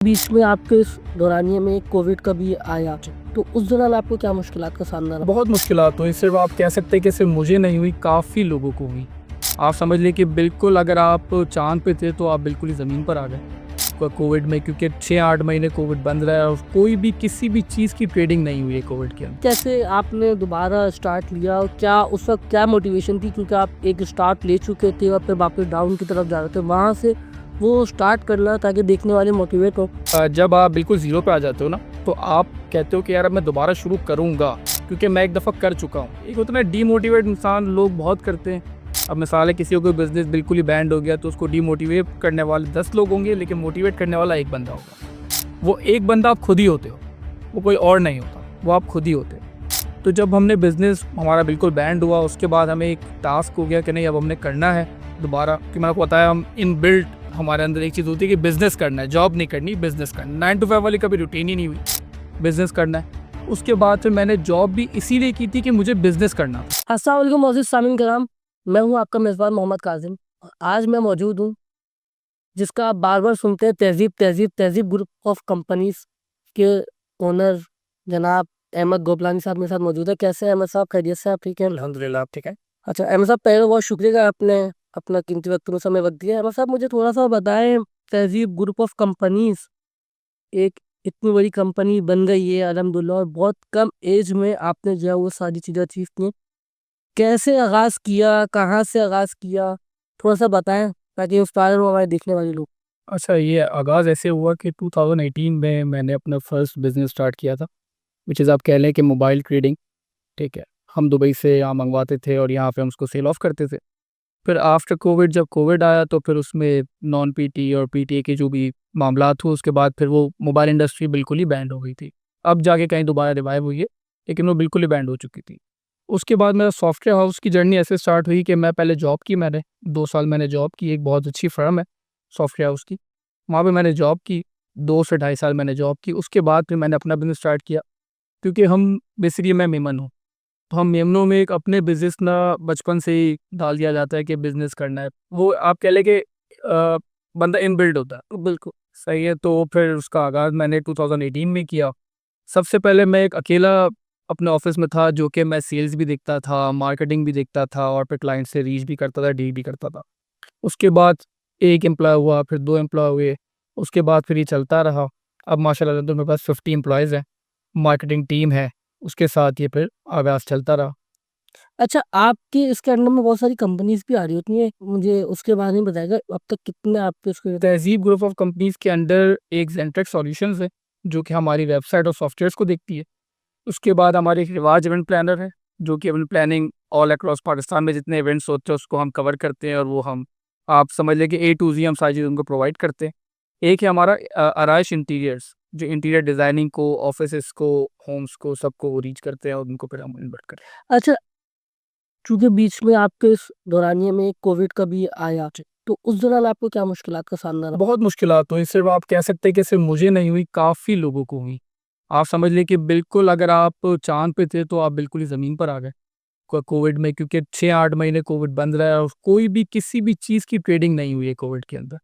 बीच में आपके इस दौरानिए में कोविड का भी आया, तो उस दौरान आपको क्या मुश्किलात का सामना रहा? बहुत मुश्किलात हुई, सिर्फ़ आप कह सकते हैं कि सिर्फ़ मुझे नहीं हुई, काफ़ी लोगों को हुई। आप समझ लें कि बिल्कुल अगर आप चाँद पे थे तो आप बिल्कुल ही ज़मीन पर आ गए कोविड में, क्योंकि 6-8 महीने कोविड बंद रहा और कोई भी किसी भी चीज़ की ट्रेडिंग नहीं हुई है कोविड के अंदर। कैसे आपने दोबारा स्टार्ट लिया और क्या उस वक़्त क्या मोटिवेशन थी? क्योंकि आप एक स्टार्ट ले चुके थे और फिर वापस डाउन की तरफ जा रहे थे। वहाँ से वो स्टार्ट करना ताकि देखने वाले मोटिवेट हो। जब आप बिल्कुल ज़ीरो पे आ जाते हो ना, तो आप कहते हो कि यार अब मैं दोबारा शुरू करूँगा, क्योंकि मैं एक दफ़ा कर चुका हूँ। एक होता है ना डीमोटिवेट इंसान, लोग बहुत करते हैं। अब मिसाल है, किसी को कोई बिज़नेस बिल्कुल ही बैंड हो गया तो उसको डीमोटिवेट करने वाले 10 लोग होंगे, लेकिन मोटिवेट करने वाला एक बंदा होगा। वो एक बंदा आप खुद ही होते हो, वो कोई और नहीं होता, वो आप खुद ही होते हो। तो जब हमने बिज़नेस हमारा बिल्कुल बैंड हुआ, उसके बाद हमें एक टास्क हो गया कि नहीं अब हमने करना है दोबारा, कि मैंने आपको बताया हम इनबिल्ट हमारे अंदर एक चीज़ होती है कि बिज़नेस करना है, जॉब नहीं करनी, बिज़नेस करना है। 9 टू 5 वाली कभी रूटीन ही नहीं हुई, बिज़नेस करना है। उसके बाद फिर मैंने जॉब भी इसीलिए की थी कि मुझे बिज़नेस करना था। अस्सलाम वालेकुम मोअज़्ज़िज़ सामीन कराम, मैं हूँ आपका मेज़बान मोहम्मद काज़िम। आज मैं मौजूद हूँ जिसका आप बार-बार सुनते हैं, तहज़ीब, तहज़ीब, तहज़ीब ग्रुप ऑफ कंपनीज़ के ओनर जनाब अहमद गोपलानी साहब मेरे साथ मौजूद है। कैसे हैं अहमद साहब? खैरियत से आप ठीक हैं? अल्हम्दुलिल्लाह, आप ठीक है? अच्छा अहमद साहब, पहले बहुत शुक्रिया कि आपने अपना कीमती वक़्त में समय वक़्त दिया। अहमद साहब, मुझे थोड़ा-सा बताएँ, तहज़ीब ग्रुप ऑफ कंपनीज़ एक इतनी बड़ी कंपनी बन गई है अल्हम्दुलिल्लाह और बहुत कम एज में आपने जो है वो सारी चीज़ें अचीव की हैं। कैसे आगाज़ किया? कहाँ से आगाज़ किया? थोड़ा-सा बताएँ ताकि इंस्पायर हो हमारे देखने वाले लोग। अच्छा, ये आगाज़ ऐसे हुआ कि 2018 में मैंने अपना फर्स्ट बिज़नेस स्टार्ट किया था, व्हिच इज़ आप कह लें कि मोबाइल ट्रेडिंग, ठीक है? हम दुबई से यहाँ मँगवाते थे और यहाँ पे हम उसको सेल ऑफ करते थे। फिर आफ्टर कोविड, जब कोविड आया तो फिर उसमें नॉन पीटी और पीटीए के जो भी मामलात हुए, उसके बाद फिर वो मोबाइल इंडस्ट्री बिल्कुल ही बैंड हो गई थी। अब जाके कहीं दोबारा रिवाइव हुई है, लेकिन वो बिल्कुल ही बैंड हो चुकी थी। उसके बाद मेरा सॉफ्टवेयर हाउस की जर्नी ऐसे स्टार्ट हुई कि मैं पहले जॉब की, मैंने 2 साल मैंने जॉब की, एक बहुत अच्छी फ़र्म है सॉफ्टवेयर हाउस की। वहाँ पे मैंने जॉब की, 2 से ढाई साल मैंने जॉब की। उसके बाद फिर मैंने अपना बिज़नेस स्टार्ट किया, क्योंकि हम बेसिकली मैं मेमन हूँ। तो हम मेमनों में एक अपने बिज़नेस ना बचपन से ही डाल दिया जाता है कि बिज़नेस करना है। वो आप कह लें कि बंदा इनबिल्ट होता है। बिल्कुल। सही है, तो फिर उसका आगाज़ मैंने 2018 में किया। सबसे पहले मैं एक अकेला अपने ऑफ़िस में था, जो कि मैं सेल्स भी देखता था, मार्केटिंग भी देखता था और फिर क्लाइंट से रीच भी करता था, डील भी करता था। उसके बाद 1 एम्प्लॉयी हुआ, फिर 2 एम्प्लॉयी हुए, उसके बाद फिर ये चलता रहा। अब माशाल्लाह तो मेरे पास 50 एम्प्लॉइज़ हैं, मार्केटिंग टीम है, उसके साथ ये फिर आगाज़ चलता रहा। अच्छा, आपके इसके अंडर में बहुत सारी कंपनीज़ भी आ रही होती हैं, मुझे उसके बारे में बताइएगा, अब तक कितने आपके उसके तहज़ीब ग्रुप ऑफ कंपनीज़ के अंडर एक ज़ेनटेक्स सॉल्यूशंस है, जो कि हमारी वेबसाइट और सॉफ्टवेयर्स को देखती है। उसके बाद हमारे एक रिवाज इवेंट प्लानर है, जो कि event planning all across Pakistan में जितने इवेंट्स होते हैं, उसको हम कवर करते हैं और वो हम आप समझ लें कि ए टू ज़ी हम सारी चीज़ें उनको प्रोवाइड करते हैं। एक है हमारा आराइश इंटीरियर्स, जो इंटीरियर डिज़ाइनिंग को, ऑफ़िसेज़ को, होम्स को, सबको वो रीच करते हैं और उनको फिर हम इन्वर्ट करते हैं। अच्छा, चूँकि बीच में आपके इस दौरानिए में कोविड का भी आया, तो उस दौरान आपको क्या मुश्किलात का सामना रहा? बहुत मुश्किलात हुई, सिर्फ़ आप कह सकते हैं कि सिर्फ़ मुझे नहीं हुई, काफ़ी लोगों को हुई। आप समझ लें कि बिल्कुल अगर आप चाँद पे थे, तो आप बिल्कुल ही ज़मीन पर आ गए कोविड में, क्योंकि 6-8 महीने कोविड बंद रहा और कोई भी किसी भी चीज़ की ट्रेडिंग नहीं हुई है कोविड के अंदर।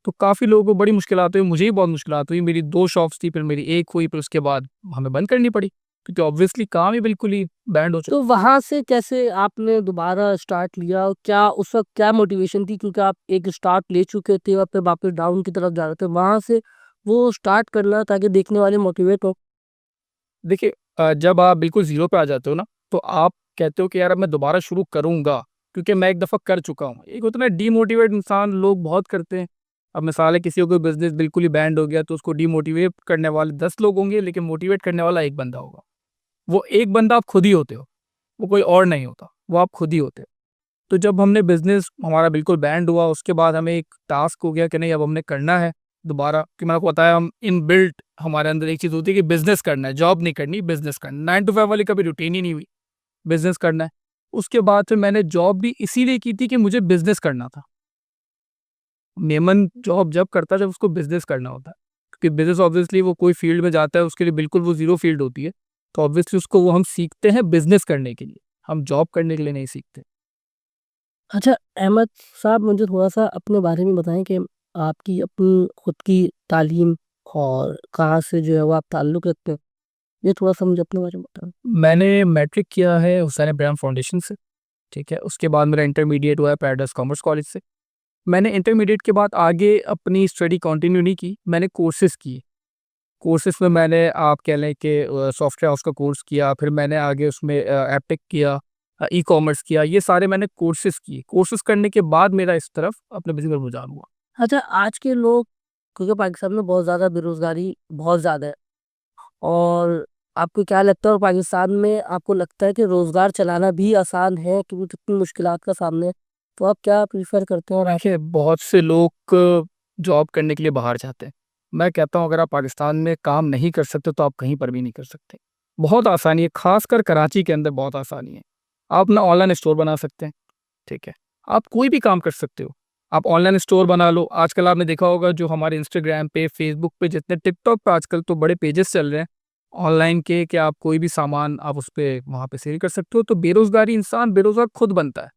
तो काफ़ी लोगों को बड़ी मुश्किलात हुई, मुझे ही बहुत मुश्किलात हुई। मेरी 2 शॉप्स थी, फिर मेरी 1 हुई, फिर उसके बाद हमें बंद करनी पड़ी, क्योंकि ऑब्वियसली काम ही बिल्कुल ही बैंड हो तो चुका। वहाँ से कैसे आपने दोबारा स्टार्ट लिया और क्या उस वक़्त क्या मोटिवेशन थी? क्योंकि आप एक स्टार्ट ले चुके थे और फिर वापस डाउन की तरफ जा रहे थे। वहाँ से वो स्टार्ट करना ताकि देखने वाले मोटिवेट हों। देखिए, जब आप बिल्कुल ज़ीरो पे आ जाते हो ना, तो आप कहते हो कि यार अब मैं दोबारा शुरू करूँगा, क्योंकि मैं एक दफ़ा कर चुका हूँ। एक होता है ना डीमोटिवेट इंसान, लोग बहुत करते हैं। अब मिसाल है, किसी को कोई बिज़नेस बिल्कुल ही बैंड हो गया तो उसको डीमोटिवेट करने वाले 10 लोग होंगे, लेकिन मोटिवेट करने वाला एक बंदा होगा। वो एक बंदा आप खुद ही होते हो, वो कोई और नहीं होता, वो आप खुद ही होते हो। तो जब हमने बिज़नेस हमारा बिल्कुल बैंड हुआ, उसके बाद हमें एक टास्क हो गया कि नहीं अब हमने करना है दोबारा, कि मैंने आपको बताया हम इनबिल्ट हमारे अंदर एक चीज़ होती है कि बिज़नेस करना है, जॉब नहीं करनी, बिज़नेस करना है। 9 टू 5 वाली कभी रूटीन ही नहीं हुई, बिज़नेस करना है। उसके बाद फिर मैंने जॉब भी इसीलिए की थी कि मुझे बिज़नेस करना था। मेमन जॉब जब करता है जब उसको बिज़नेस करना होता है, क्योंकि बिज़नेस ऑब्वियसली वो कोई फ़ील्ड में जाता है, उसके लिए बिल्कुल वो ज़ीरो फ़ील्ड होती है। तो ऑब्वियसली उसको वो हम सीखते हैं बिज़नेस करने के लिए, हम जॉब करने के लिए नहीं सीखते। अच्छा अहमद साहब, मुझे थोड़ा-सा अपने बारे में बताएँ कि आपकी अपनी खुद की तालीम और कहाँ से जो है वो आप ताल्लुक़ रखते हैं? ये थोड़ा-सा मुझे अपने बारे में बताएँ। मैंने मैट्रिक किया है हुसैन इब्राहिम फाउंडेशन से, ठीक है? उसके बाद मेरा इंटरमीडिएट हुआ है पैराडाइज़ कॉमर्स कॉलेज से। मैंने इंटरमीडिएट के बाद आगे अपनी स्टडी कंटिन्यू नहीं की, मैंने कोर्सेज़ किए। कोर्सेज़ में मैंने आप कह लें कि सॉफ्टवेयर हाउस का कोर्स किया, फिर मैंने आगे उसमें एप्टेक किया, ई-कॉमर्स किया, ये सारे मैंने कोर्सेज़ किए। कोर्सेज़ करने के बाद मेरा इस तरफ अपने बिज़नेस में रुझान हुआ। अच्छा, आज के लोग, क्योंकि पाकिस्तान में बहुत ज़्यादा बेरोज़गारी बहुत ज़्यादा है, और आपको क्या लगता है, और पाकिस्तान में आपको लगता है कि रोज़गार चलाना भी आसान है क्योंकि कितनी मुश्किलात का सामने है? तो आप क्या प्रेफ़र करते हैं, और आप देखिए, बहुत से लोग जॉब करने के लिए बाहर जाते हैं। मैं कहता हूँ अगर आप पाकिस्तान में काम नहीं कर सकते तो आप कहीं पर भी नहीं कर सकते। बहुत आसानी है, ख़ासकर कराची के अंदर बहुत आसानी है। आप अपना ऑनलाइन स्टोर बना सकते हैं, ठीक है? आप कोई भी काम कर सकते हो। आप ऑनलाइन स्टोर बना लो, आजकल आपने देखा होगा जो हमारे इंस्टाग्राम पे, फ़ेसबुक पे, जितने टिकटॉक पे आजकल तो बड़े पेजेज़ चल रहे हैं ऑनलाइन के, कि आप कोई भी सामान आप उसपे वहाँ पे सेल कर सकते हो। तो बेरोज़गारी, इंसान बेरोज़गार खुद बनता है,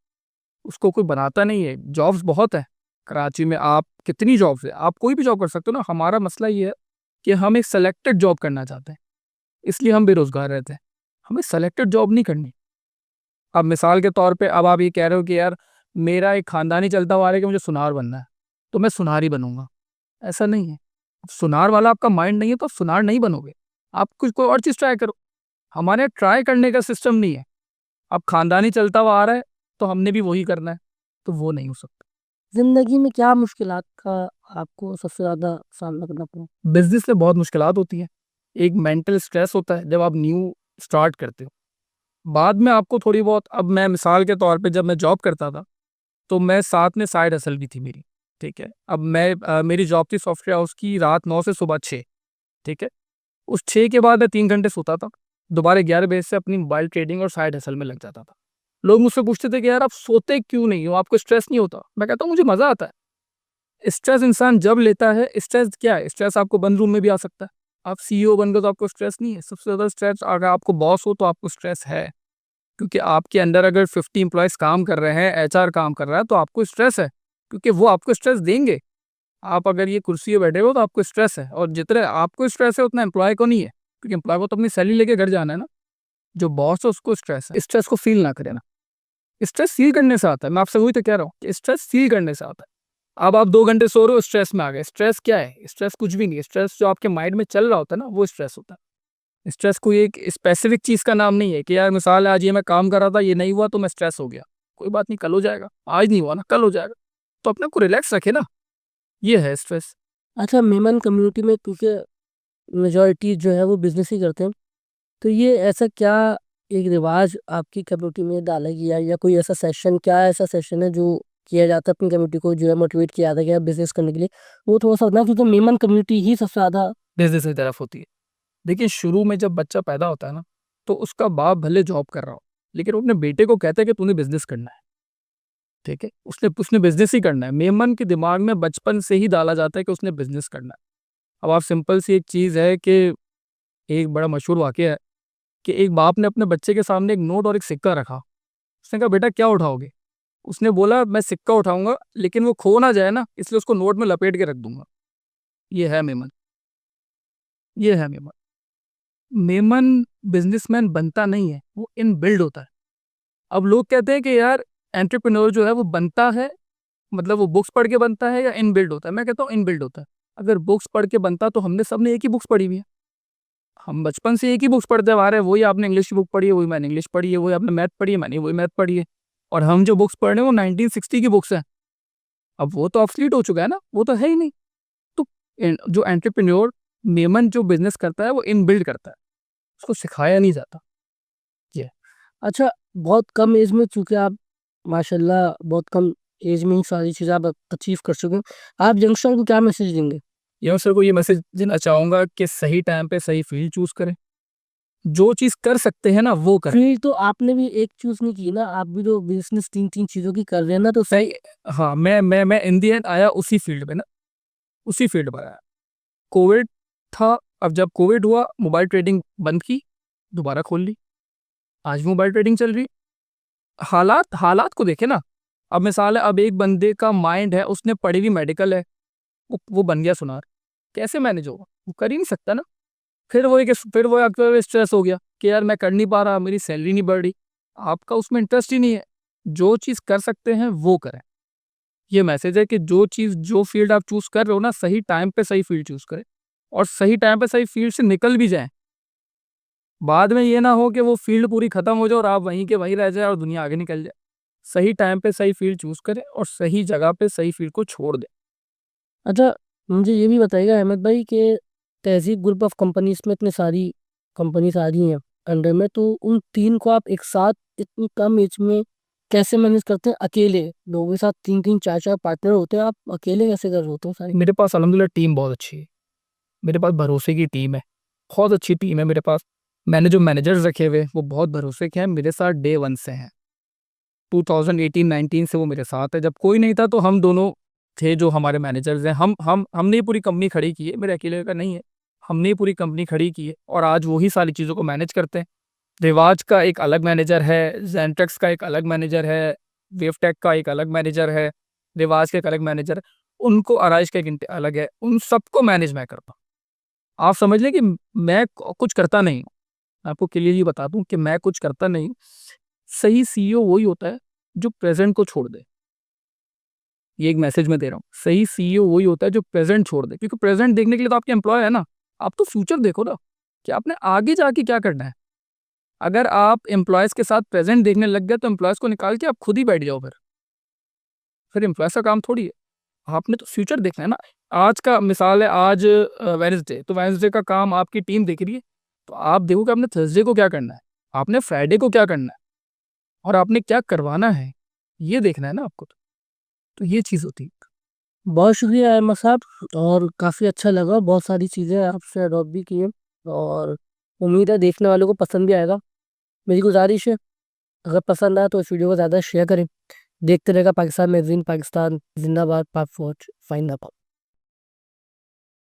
उसको कोई बनाता नहीं है। जॉब्स बहुत हैं, कराची में आप कितनी जॉब्स हैं, आप कोई भी जॉब कर सकते हो ना। हमारा मसला ये है कि हम एक सेलेक्टेड जॉब करना चाहते हैं, इसलिए हम बेरोज़गार रहते हैं। हमें सेलेक्टेड जॉब नहीं करनी। अब मिसाल के तौर पे अब आप ये कह रहे हो कि यार मेरा एक ख़ानदानी चलता हुआ आ रहा है कि मुझे सुनार बनना है, तो मैं सुनार ही बनूँगा। ऐसा नहीं है। सुनार वाला आपका माइंड नहीं है तो आप सुनार नहीं बनोगे। आप कुछ कोई और चीज़ ट्राई करो। हमारे यहाँ ट्राई करने का सिस्टम नहीं है। अब ख़ानदानी चलता हुआ आ रहा है, तो हमने भी वही करना है, तो वो नहीं हो सकता। ज़िंदगी में क्या मुश्किलात का आपको सबसे ज़्यादा सामना करना पड़ा? बिज़नेस में बहुत मुश्किलात होती हैं। एक मेंटल स्ट्रेस होता है जब आप न्यू स्टार्ट करते हो। बाद में आपको थोड़ी बहुत, अब मैं मिसाल के तौर पे जब मैं जॉब करता था, तो मैं साथ में साइड हसल भी थी मेरी, ठीक है? अब मेरी जॉब थी सॉफ्टवेयर हाउस की, रात 9 से सुबह 6, ठीक है? उस 6 के बाद मैं 3 घंटे सोता था, दोबारा 11 बजे से अपनी मोबाइल ट्रेडिंग और साइड हसल में लग जाता था। लोग मुझसे पूछते थे कि यार आप सोते क्यों नहीं हो? आपको स्ट्रेस नहीं होता? मैं कहता हूँ मुझे मज़ा आता है। स्ट्रेस इंसान जब लेता है, स्ट्रेस क्या है? स्ट्रेस आपको बंद रूम में भी आ सकता है। आप सीईओ बन गए तो आपको स्ट्रेस नहीं है। सबसे ज़्यादा स्ट्रेस अगर आपको बॉस हो तो आपको स्ट्रेस है। क्योंकि आपके अंडर अगर 50 एम्प्लॉइज़ काम कर रहे हैं, एचआर काम कर रहा है, तो आपको स्ट्रेस है, क्योंकि वो आपको स्ट्रेस देंगे। आप अगर ये कुर्सी पे बैठे हो तो आपको स्ट्रेस है, और जितने आपको स्ट्रेस है उतना एम्प्लॉय को नहीं है, क्योंकि एम्प्लॉय को तो अपनी सैलरी लेके घर जाना है ना। जो बॉस है उसको स्ट्रेस है। स्ट्रेस को फ़ील ना करें ना। स्ट्रेस फ़ील करने से आता है। मैं आपसे वही तो कह रहा हूँ कि स्ट्रेस फ़ील करने से आता है। अब आप 2 घंटे सो रहे हो, स्ट्रेस में आ गए। स्ट्रेस क्या है? स्ट्रेस कुछ भी नहीं है। स्ट्रेस जो आपके माइंड में चल रहा होता है ना, वो स्ट्रेस होता है। स्ट्रेस कोई एक स्पेसिफिक चीज़ का नाम नहीं है कि यार मिसाल है आज ये मैं काम कर रहा था, ये नहीं हुआ तो मैं स्ट्रेस हो गया। कोई बात नहीं, कल हो जाएगा। आज नहीं हुआ ना, कल हो जाएगा। तो अपने को रिलैक्स रखें ना, ये है स्ट्रेस। अच्छा, मेमन कम्युनिटी में क्योंकि मेजॉरिटी जो है वो बिज़नेस ही करते हैं, तो ये ऐसा क्या एक रिवाज आपकी कम्युनिटी में डाला गया है, या कोई ऐसा सेशन, क्या ऐसा सेशन है जो किया जाता है अपनी कम्युनिटी को जो है मोटिवेट किया जाता है कि आप बिज़नेस करने के लिए? वो थोड़ा-सा बताएँ, क्योंकि मेमन कम्युनिटी ही सबसे ज़्यादा। बिज़नेस की तरफ होती है। देखिए, शुरू में जब बच्चा पैदा होता है ना, तो उसका बाप भले जॉब कर रहा हो, लेकिन वो अपने बेटे को कहता है कि तूने बिज़नेस करना है, ठीक है? उसने उसने बिज़नेस ही करना है। मेमन के दिमाग में बचपन से ही डाला जाता है कि उसने बिज़नेस करना है। अब आप सिंपल सी एक चीज़ है कि एक बड़ा मशहूर वाक़या है कि एक बाप ने अपने बच्चे के सामने एक नोट और एक सिक्का रखा। उसने कहा, "बेटा क्या उठाओगे?" उसने बोला, "मैं सिक्का उठाऊँगा, लेकिन वो खो ना जाए ना, इसलिए उसको नोट में लपेट के रख दूँगा।" ये है मेमन, ये है मेमन। मेमन बिज़नेसमैन बनता नहीं है, वो इनबिल्ड होता है। अब लोग कहते हैं कि यार एंटरप्रेन्योर जो है वो बनता है, मतलब वो बुक्स पढ़ के बनता है या इनबिल्ड होता है? मैं कहता हूँ इनबिल्ड होता है। अगर बुक्स पढ़ के बनता तो हमने सबने एक ही बुक्स पढ़ी हुई है। हम बचपन से एक ही बुक्स पढ़ते आ रहे हैं, वही आपने इंग्लिश की बुक पढ़ी है, वही मैंने इंग्लिश पढ़ी है, वही आपने मैथ पढ़ी है, मैंने वही मैथ पढ़ी है। और हम जो बुक्स पढ़ रहे हैं वो 1960 की बुक्स हैं। अब वो तो ऑब्सोलीट हो चुका है ना, वो तो है ही नहीं। तो जो एंटरप्रेन्योर, मेमन जो बिज़नेस करता है वो इनबिल्ड करता है, उसको सिखाया नहीं जाता। ये अच्छा, बहुत कम एज में, चूँकि आप माशाल्लाह बहुत कम एज में ही सारी चीज़ें आप अचीव कर चुके हो। आप यंगस्टर को क्या मैसेज देंगे? यंगस्टर को ये मैसेज देना चाहूँगा कि सही टाइम पे सही फील्ड चूज़ करें। जो चीज़ कर सकते हैं ना वो करें। फील्ड तो आपने भी एक चूज़ नहीं की ना, आप भी तो बिज़नेस 3-3 चीज़ों की कर रहे हैं ना, तो सही। हाँ, मैं इन द एंड आया उसी फील्ड में ना, उसी फील्ड पर आया। कोविड था, अब जब कोविड हुआ मोबाइल ट्रेडिंग बंद की, दोबारा खोल ली। आज भी मोबाइल ट्रेडिंग चल रही है। हालात हालात को देखें ना। अब मिसाल है, अब एक बंदे का माइंड है, उसने पढ़ी हुई मेडिकल है, वो बन गया सुनार। कैसे मैनेज होगा? वो कर ही नहीं सकता ना। फिर वो आपका स्ट्रेस हो गया कि यार मैं कर नहीं पा रहा, मेरी सैलरी नहीं बढ़ रही। आपका उसमें इंटरेस्ट ही नहीं है। जो चीज़ कर सकते हैं वो करें। ये मैसेज है कि जो फील्ड आप चूज़ कर रहे हो ना, सही टाइम पे सही फील्ड चूज़ करें और सही टाइम पे सही फील्ड से निकल भी जाएँ। बाद में ये ना हो कि वो फील्ड पूरी खत्म हो जाए और आप वहीं के वहीं रह जाएँ और दुनिया आगे निकल जाए। सही टाइम पे सही फील्ड चूज़ करें और सही जगह पे सही फील्ड को छोड़ दें। अच्छा, मुझे ये भी बताइएगा अहमद भाई कि तहज़ीब ग्रुप ऑफ कंपनीज़ में इतनी सारी कंपनीज़ आ रही हैं अंडर में, तो उन 3 को आप एक साथ इतनी कम एज में कैसे मैनेज करते हैं? अकेले लोगों के साथ 3-3 4-4 पार्टनर होते हैं, आप अकेले कैसे कर रहे होते हो सारी? मेरे पास अल्हम्दुलिल्लाह टीम बहुत अच्छी है। मेरे पास भरोसे की टीम है। बहुत अच्छी टीम है मेरे पास। मैंने जो मैनेजर्स रखे हुए हैं, वो बहुत भरोसे के हैं, मेरे साथ डे 1 से हैं। 2018-19 से वो मेरे साथ है। जब कोई नहीं था तो हम दोनों थे जो हमारे मैनेजर्स हैं। हमने ही पूरी कंपनी खड़ी की है, मेरे अकेले का नहीं है। हमने ही पूरी कंपनी खड़ी की है और आज वो ही सारी चीज़ों को मैनेज करते हैं। रिवाज का एक अलग मैनेजर है, ज़ेंटेक्स का एक अलग मैनेजर है, वेवटेक का एक अलग मैनेजर है, रिवाज का एक अलग मैनेजर है, उनको आराइश का एक अलग है। उन सबको मैनेज मैं करता हूँ। आप समझ लें कि मैं कुछ करता नहीं हूँ। आपको क्लियरली बता दूँ कि मैं कुछ करता नहीं हूँ। सही सीईओ वही होता है जो प्रेज़ेंट को छोड़ दे। ये एक मैसेज मैं दे रहा हूँ। सही सीईओ वही होता है जो प्रेज़ेंट छोड़ दे, क्योंकि प्रेज़ेंट देखने के लिए तो आपके एम्प्लॉयी है ना। आप तो फ्यूचर देखो ना, कि आपने आगे जाके क्या करना है। अगर आप एम्प्लॉइज़ के साथ प्रेज़ेंट देखने लग गए तो एम्प्लॉइज़ को निकाल के आप खुद ही बैठ जाओ फिर। फिर एम्प्लॉइज़ का काम थोड़ी है। आपने तो फ्यूचर देखना है ना। आज का मिसाल है, आज वेडनेसडे, तो वेडनेसडे का काम आपकी टीम देख रही है। तो आप देखो कि आपने थर्सडे को क्या करना है, आपने फ्राइडे को क्या करना है और आपने क्या करवाना है, ये देखना है ना आपको तो। तो ये चीज़ होती है। बहुत शुक्रिया अहमद साहब, और काफ़ी अच्छा लगा, बहुत सारी चीज़ें आपसे अडॉप्ट भी की हैं और उम्मीद है देखने वालों को पसंद भी आएगा। मेरी गुज़ारिश है, अगर पसंद आया तो इस वीडियो को ज़्यादा शेयर करें। देखते रहेगा पाकिस्तान मैगज़ीन, पाकिस्तान ज़िंदाबाद, पाक फ़ौज, ज़िंदाबाद।